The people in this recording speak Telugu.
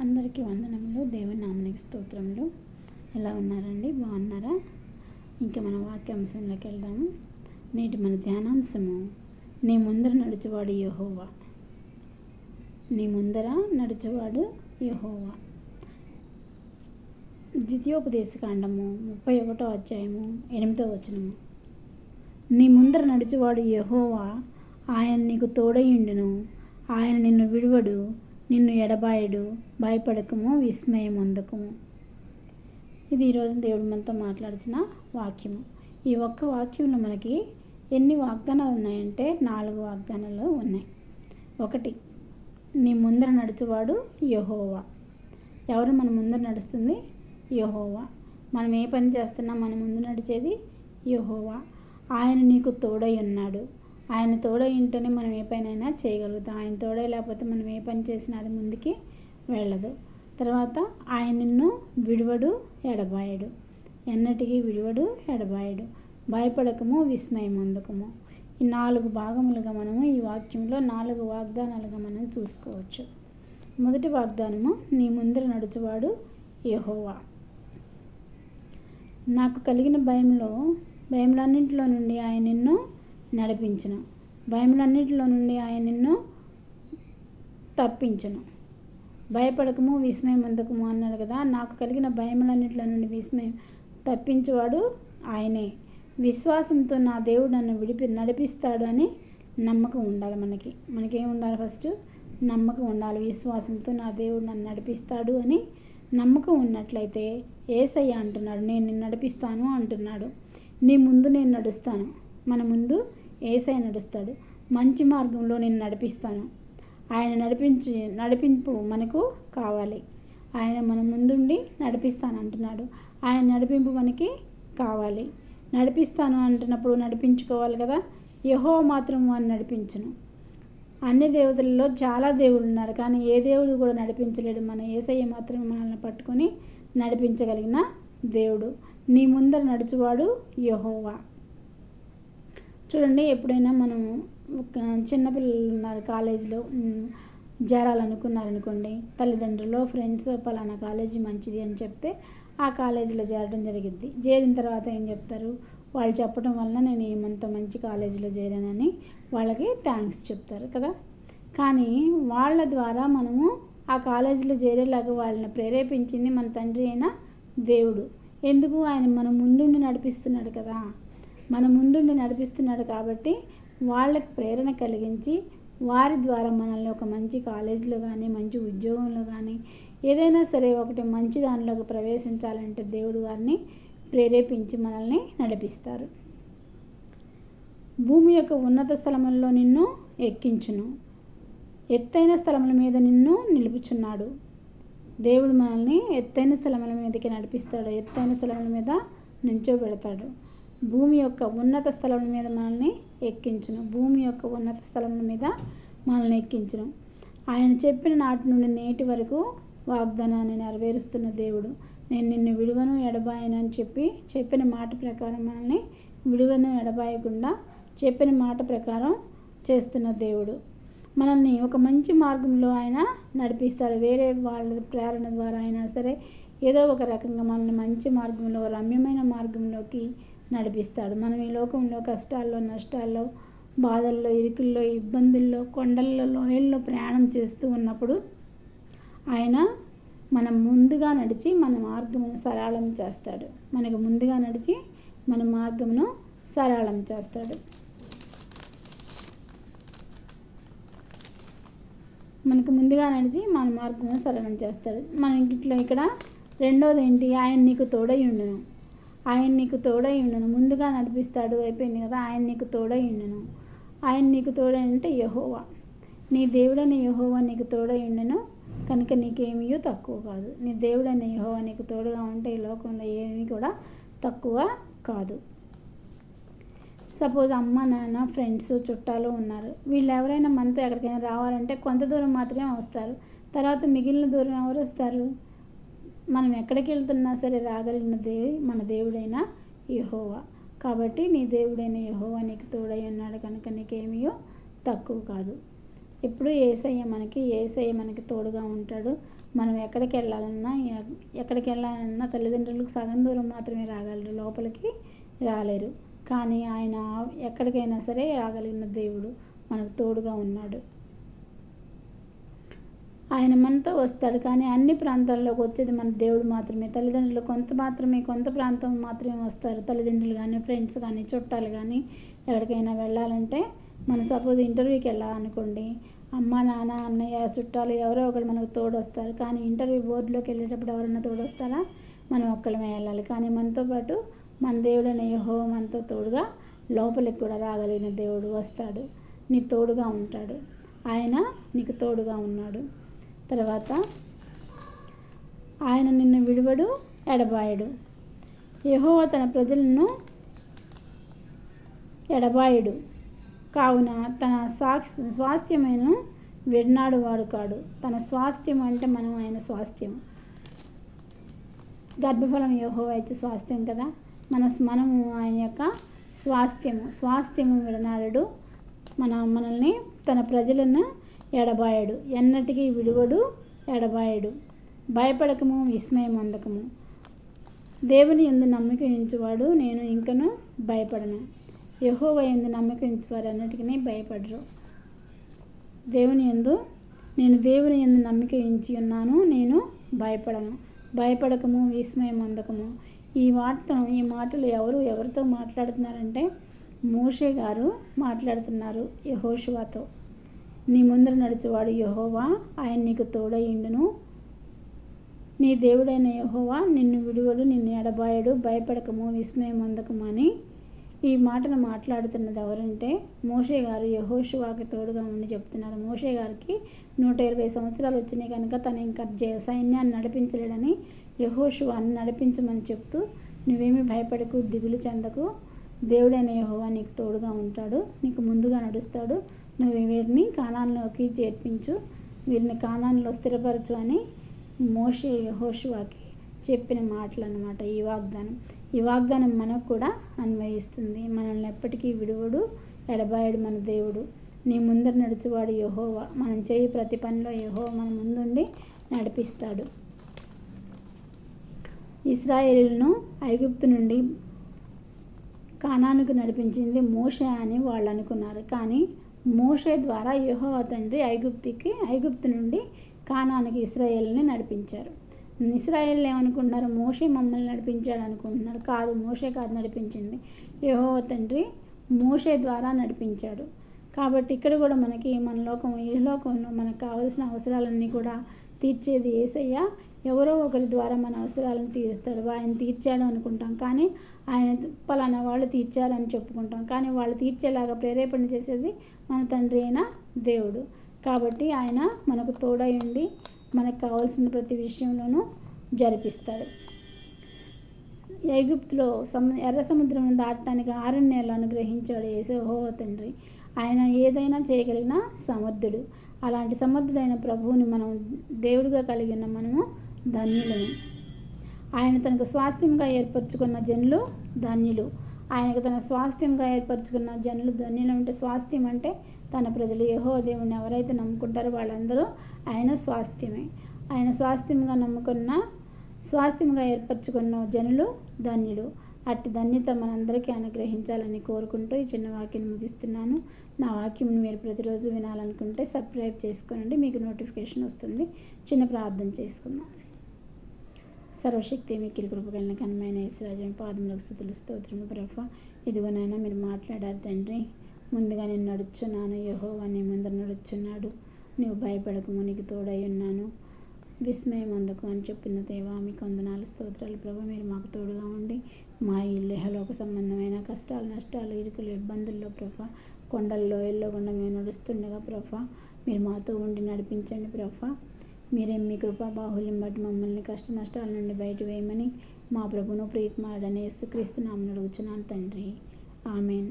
అందరికీ వందనములు. దేవుని నామనికి స్తోత్రములు. ఎలా ఉన్నారండి? బాగున్నారా? ఇంకా మన వాక్యాంశంలోకి వెళ్దాము. నేటి మన ధ్యానాంశము, నీ ముందర నడుచువాడు యెహోవా. నీ ముందర నడుచువాడు యెహోవా. ద్వితీయోపదేశకాండము 31వ అధ్యాయము 8వ వచనము. నీ ముందర నడుచువాడు యెహోవా, ఆయన నీకు తోడయుండును, ఆయన నిన్ను విడువడు, నిన్ను ఎడబాయడు, భయపడకము, విస్మయం పొందకము. ఇది ఈరోజు దేవుడు మనతో మాట్లాడుతున్న వాక్యము. ఈ ఒక్క వాక్యంలో మనకి ఎన్ని వాగ్దానాలు ఉన్నాయంటే 4 వాగ్దానాలు ఉన్నాయి. 1, నీ ముందర నడుచువాడు యెహోవా. ఎవరు మన ముందర నడుస్తుంది? యెహోవా. మనం ఏ పని చేస్తున్నా మన ముందు నడిచేది యెహోవా. ఆయన నీకు తోడై ఉన్నాడు. ఆయన తోడై ఉంటేనే మనం ఏ పనైనా చేయగలుగుతాం. ఆయన తోడై లేకపోతే మనం ఏ పని చేసినా అది ముందుకి వెళ్ళదు. తర్వాత ఆయన నిన్ను విడువడు, ఎడబాయడు. ఎన్నటికీ విడువడు, ఎడబాయడు. భయపడకము, విస్మయం పొందకము. ఈ 4 భాగములుగా మనము ఈ వాక్యంలో 4 వాగ్దానాలుగా మనం చూసుకోవచ్చు. మొదటి వాగ్దానము, నీ ముందర నడుచువాడు యెహోవా. నాకు కలిగిన భయములన్నింటిలో నుండి ఆయన నిన్ను నడిపించును. భయములన్నింటిలో నుండి ఆయన నిన్ను తప్పించును. భయపడకము, విస్మయం పొందకము అన్నాడు కదా. నాకు కలిగిన భయములన్నింటిలో నుండి విస్మయం తప్పించేవాడు ఆయనే. విశ్వాసంతో నా దేవుడు నన్ను నడిపిస్తాడు అని నమ్మకం ఉండాలి. మనకేం ఉండాలి? ఫస్ట్ నమ్మకం ఉండాలి. విశ్వాసంతో నా దేవుడు నన్ను నడిపిస్తాడు అని నమ్మకం ఉన్నట్లయితే యేసయ్య అంటున్నాడు, నేను నిన్ను నడిపిస్తాను అంటున్నాడు. నీ ముందు నేను నడుస్తాను. మన ముందు యేసయ్య నడుస్తాడు. మంచి మార్గంలో నేను నడిపిస్తాను. ఆయన నడిపింపు మనకు కావాలి. ఆయన మన ముందుండి నడిపిస్తాను అంటున్నాడు. ఆయన నడిపింపు మనకి కావాలి. నడిపిస్తాను అంటున్నప్పుడు నడిపించుకోవాలి కదా. యెహోవా మాత్రం వారిని నడిపించును. అన్ని దేవతలలో చాలా దేవుళ్ళు ఉన్నారు, కానీ ఏ దేవుడు కూడా నడిపించలేడు. మన యేసయ్య మాత్రమే మనల్ని పట్టుకొని నడిపించగలిగిన దేవుడు. నీ ముందర నడుచువాడు యెహోవా. చూడండి, ఎప్పుడైనా మనం చిన్నపిల్లలు ఉన్నారు, కాలేజీలో చేరాలనుకున్నారనుకోండి, తల్లిదండ్రులు, ఫ్రెండ్స్ పలానా కాలేజీ మంచిది అని చెప్తే ఆ కాలేజీలో చేరడం జరిగింది. చేరిన తర్వాత ఏం చెప్తారు? వాళ్ళు చెప్పడం వలన నేను ఏమంత మంచి కాలేజీలో చేరానని వాళ్ళకి థ్యాంక్స్ చెప్తారు కదా. కానీ వాళ్ళ ద్వారా మనము ఆ కాలేజీలో చేరేలాగా వాళ్ళని ప్రేరేపించింది మన తండ్రి అయిన దేవుడు. ఎందుకు? ఆయన మన ముందుండి నడిపిస్తున్నాడు కదా. మన ముందుండి నడిపిస్తున్నాడు కాబట్టి వాళ్ళకి ప్రేరణ కలిగించి వారి ద్వారా మనల్ని ఒక మంచి కాలేజీలో కానీ, మంచి ఉద్యోగంలో కానీ, ఏదైనా సరే ఒకటి మంచి దానిలోకి ప్రవేశించాలంటే దేవుడు వారిని ప్రేరేపించి మనల్ని నడిపిస్తారు. భూమి యొక్క ఉన్నత స్థలములలో నిన్ను ఎక్కించును, ఎత్తైన స్థలముల మీద నిన్ను నిలుపుచున్నాడు. దేవుడు మనల్ని ఎత్తైన స్థలముల మీదకి నడిపిస్తాడు. ఎత్తైన స్థలముల మీద నించోబెడతాడు. భూమి యొక్క ఉన్నత స్థలముల మీద మనల్ని ఎక్కించును. భూమి యొక్క ఉన్నత స్థలముల మీద మనల్ని ఎక్కించును. ఆయన చెప్పిన నాటి నుండి నేటి వరకు వాగ్దానాన్ని నెరవేరుస్తున్న దేవుడు. నేను నిన్ను విడువను, ఎడబాయను అని చెప్పిన మాట ప్రకారం మనల్ని విడువను, ఎడబాయకుండా చెప్పిన మాట ప్రకారం చేస్తున్న దేవుడు. మనల్ని ఒక మంచి మార్గంలో ఆయన నడిపిస్తాడు. వేరే వాళ్ళ ప్రేరణ ద్వారా అయినా సరే ఏదో ఒక రకంగా మనల్ని మంచి మార్గంలో, రమ్యమైన మార్గంలోకి నడిపిస్తాడు. మనం ఈ లోకంలో కష్టాల్లో, నష్టాల్లో, బాధల్లో, ఇరుకుల్లో, ఇబ్బందుల్లో, కొండల్లో, లోయల్లో ప్రయాణం చేస్తూ ఉన్నప్పుడు ఆయన మనం ముందుగా నడిచి మన మార్గమును సరళం చేస్తాడు. మనకు ముందుగా నడిచి మన మార్గమును సరళం చేస్తాడు. మనకు ముందుగా నడిచి మన మార్గమును సరళం చేస్తాడు. మన ఇంట్లో ఇక్కడ రెండోది ఏంటి? ఆయన నీకు తోడై ఉండును. ఆయన నీకు తోడై ఉండును. ముందుగా నడిపిస్తాడు అయిపోయింది కదా. ఆయన నీకు తోడై ఉండును. ఆయన నీకు తోడై అంటే యెహోవా. నీ దేవుడైన యెహోవా నీకు తోడై ఉండును కనుక నీకేమీ తక్కువ కాదు. నీ దేవుడైన యెహోవా నీకు తోడుగా ఉంటే ఈ లోకంలో ఏమీ కూడా తక్కువ కాదు. సపోజ్ అమ్మ, నాన్న, ఫ్రెండ్స్, చుట్టాలు ఉన్నారు. వీళ్ళు ఎవరైనా మనతో ఎక్కడికైనా రావాలంటే కొంత దూరం మాత్రమే వస్తారు. తర్వాత మిగిలిన దూరం ఎవరు వస్తారు? మనం ఎక్కడికి వెళ్తున్నా సరే రాగలిగిన మన దేవుడైన యెహోవా. కాబట్టి నీ దేవుడైన యెహోవా నీకు తోడై ఉన్నాడు కనుక నీకేమీ తక్కువ కాదు. ఇప్పుడు ఏసయ్య మనకి తోడుగా ఉంటాడు. మనం ఎక్కడికి వెళ్ళాలన్నా తల్లిదండ్రులకు సగం దూరం మాత్రమే రాగలరు, లోపలికి రాలేరు. కానీ ఆయన ఎక్కడికైనా సరే రాగలిగిన దేవుడు, మనకు తోడుగా ఉన్నాడు. ఆయన మనతో వస్తాడు. కానీ అన్ని ప్రాంతాల్లోకి వచ్చేది మన దేవుడు మాత్రమే. తల్లిదండ్రులు కొంత ప్రాంతం మాత్రమే వస్తారు. తల్లిదండ్రులు కానీ, ఫ్రెండ్స్ కానీ, చుట్టాలు కానీ ఎక్కడికైనా వెళ్ళాలంటే, మనం సపోజ్ ఇంటర్వ్యూకి వెళ్ళాలనుకోండి, అమ్మ, నాన్న, అన్నయ్య, చుట్టాలు ఎవరో ఒకరు మనకు తోడు వస్తారు. కానీ ఇంటర్వ్యూ బోర్డులోకి వెళ్ళేటప్పుడు ఎవరైనా తోడు వస్తారా? మనం ఒక్కళ్ళమే వెళ్ళాలి. కానీ మనతో పాటు మన దేవుడైన యెహోవా మనతో తోడుగా లోపలికి కూడా రాగలిగిన దేవుడు వస్తాడు, నీ తోడుగా ఉంటాడు. ఆయన నీకు తోడుగా ఉన్నాడు. తర్వాత ఆయన నిన్ను విడువడు, ఎడబాయడు. యెహోవా తన ప్రజలను ఎడబాయడు, కావున తన స్వాస్థ్యమైన విడనాడు వాడు కాడు. తన స్వాస్థ్యం అంటే మనం ఆయన స్వాస్థ్యం. గర్భఫలం యెహోవా ఇచ్చే స్వాస్థ్యం కదా, మనము ఆయన యొక్క స్వాస్థ్యము విడనాడు. మనల్ని తన ప్రజలను ఎడబాయడు, ఎన్నటికీ విడువడు, ఎడబాయడు. భయపడకము, విస్మయం అందకము. దేవుని యందు నమ్మిక ఉంచువాడు నేను ఇంకను భయపడను. యెహోవా యందు నమ్మిక ఉంచువారు అన్నిటికీ భయపడరు. నేను దేవుని యందు నమ్మిక ఉంచి ఉన్నాను, నేను భయపడను. భయపడకము, విస్మయం అందకము. ఈ మాటలు ఎవరితో మాట్లాడుతున్నారంటే, మోషే గారు మాట్లాడుతున్నారు యెహోషువతో. నీ ముందర నడుచువాడు యెహోవా, ఆయన నీకు తోడయుండును. నీ దేవుడైన యెహోవా నిన్ను విడువడు, నిన్ను ఎడబాయడు. భయపడకము, విస్మయం అందకము అని ఈ మాటను మాట్లాడుతున్నది ఎవరంటే, మోషే గారు యెహోషువాకి తోడుగా ఉండి చెప్తున్నారు. మోషే గారికి 120 సంవత్సరాలు వచ్చినాయి కనుక తను ఇంకా సైన్యాన్ని నడిపించలేడని యెహోషువాని నడిపించమని చెప్తూ, నువ్వేమీ భయపడకు, దిగులు చెందకు, దేవుడైన యెహోవా నీకు తోడుగా ఉంటాడు, నీకు ముందుగా నడుస్తాడు. నువ్వు వీరిని కానాన్లోకి చేర్పించు, వీరిని కానాన్లో స్థిరపరచు అని మోషే యెహోషువాకి చెప్పిన మాటలు అన్నమాట. ఈ వాగ్దానం మనకు కూడా అన్వయిస్తుంది. మనల్ని ఎప్పటికీ విడువడు, ఎడబాయడు మన దేవుడు. నీ ముందర నడుచువాడు యెహోవా. మనం చేయి ప్రతి పనిలో యెహోవా మన ముందుండి నడిపిస్తాడు. ఇశ్రాయేలును ఐగుప్తు నుండి కానానుకు నడిపించింది మోషే అని వాళ్ళు అనుకున్నారు. కానీ మోషే ద్వారా యెహోవా తండ్రి ఐగుప్తు నుండి కానానుకి ఇశ్రాయేలుని నడిపించారు. ఇశ్రాయేలు ఏమనుకుంటున్నారు? మోషే మమ్మల్ని నడిపించాడు అనుకుంటున్నారు. కాదు, మోషే కాదు నడిపించింది, యెహోవా తండ్రి మోషే ద్వారా నడిపించాడు. కాబట్టి ఇక్కడ కూడా మనకి ఈ లోకంలో మనకు కావలసిన అవసరాలన్నీ కూడా తీర్చేది యేసయ్య. ఎవరో ఒకరి ద్వారా మన అవసరాలను తీరుస్తాడు. ఆయన తీర్చాడు అనుకుంటాం, కానీ ఆయన పలానా వాళ్ళు తీర్చారని చెప్పుకుంటాం. కానీ వాళ్ళు తీర్చేలాగా ప్రేరేపణ చేసేది మన తండ్రి అయిన దేవుడు. కాబట్టి ఆయన మనకు తోడై ఉండి మనకు కావాల్సిన ప్రతి విషయంలోనూ జరిపిస్తాడు. ఐగుప్తులో ఎర్ర సముద్రం దాటడానికి 6 నెలలు అనుగ్రహించాడు యెహోవా తండ్రి. ఆయన ఏదైనా చేయగలిగిన సమర్థుడు. అలాంటి సమర్థుడైన ప్రభువుని మనం దేవుడిగా కలిగి ఉన్న మనము ధన్యులము. ఆయన తనకు స్వాస్థ్యంగా ఏర్పరచుకున్న జనులు ధన్యులు. ఆయనకు తన స్వాస్థ్యంగా ఏర్పరచుకున్న జనులు ధన్యులు. అంటే స్వాస్థ్యం అంటే తన ప్రజలు. యెహోవా దేవుని ఎవరైతే నమ్ముకుంటారో వాళ్ళందరూ ఆయన స్వాస్థ్యమే. ఆయన స్వాస్థ్యంగా ఏర్పరచుకున్న జనులు ధన్యులు. అట్టి ధన్యత మనందరికీ అనుగ్రహించాలని కోరుకుంటూ ఈ చిన్న వాక్యం ముగిస్తున్నాను. నా వాక్యం మీరు ప్రతిరోజు వినాలనుకుంటే సబ్స్క్రైబ్ చేసుకోనండి, మీకు నోటిఫికేషన్ వస్తుంది. చిన్న ప్రార్థన చేసుకుందాం. సర్వశక్తి మిక్కిలి కృపగలిగిన కనమైన యేసురాజు పాదములకు స్తుతులు స్తోత్రము ప్రభా. ఇదిగోనైనా మీరు మాట్లాడారు తండ్రి. ముందుగా నేను నడుచున్నాను, యెహోవా నీ ముందర నడుచున్నాడు. నువ్వు భయపడకము, నీకు తోడై ఉన్నాను, విస్మయం అందుకు అని చెప్పిన దేవా మీకు వందనాలు స్తోత్రాలు ప్రభా. మీరు మాకు తోడుగా ఉండి మా ఇల్లు ఇహలోక సంబంధమైన కష్టాలు, నష్టాలు, ఇరుకులు, ఇబ్బందుల్లో ప్రభా, కొండల్లో ఇల్లో గుండా మేము నడుస్తుండగా ప్రభా మీరు మాతో ఉండి నడిపించండి ప్రభా. మీరే మీ కృపా బాహుల్యం బట్టి మమ్మల్ని కష్ట నష్టాల నుండి బయట వేయమని మా ప్రభును ప్రియకుమారుడైన యేసుక్రీస్తు నామమున అడుగుచున్నాను తండ్రి. ఆమేన్.